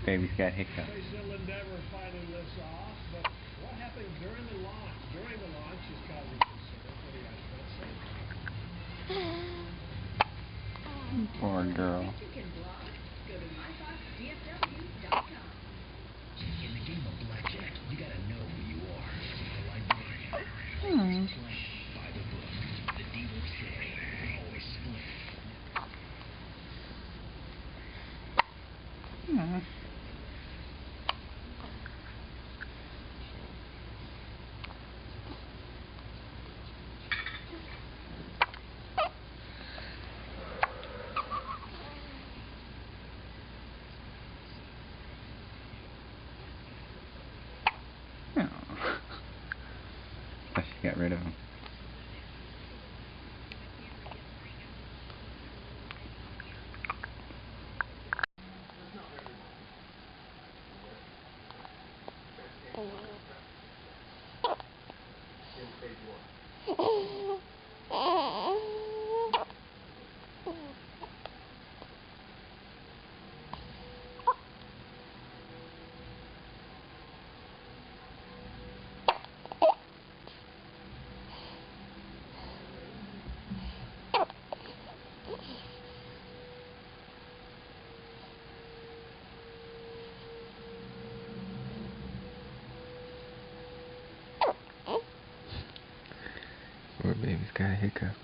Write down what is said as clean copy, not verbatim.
Baby's got hiccups. They still endeavor finally lifts off, but what happened during the launch? During the launch is causing concern. What do you guys want to say? Poor girl. You can blog? Go to myfoxdfw.com. In the game of blackjack, you gotta know who you are. A librarian. Playing by the book. The dealer say always split. Oh, she got rid of him. Poor baby's got a hiccup.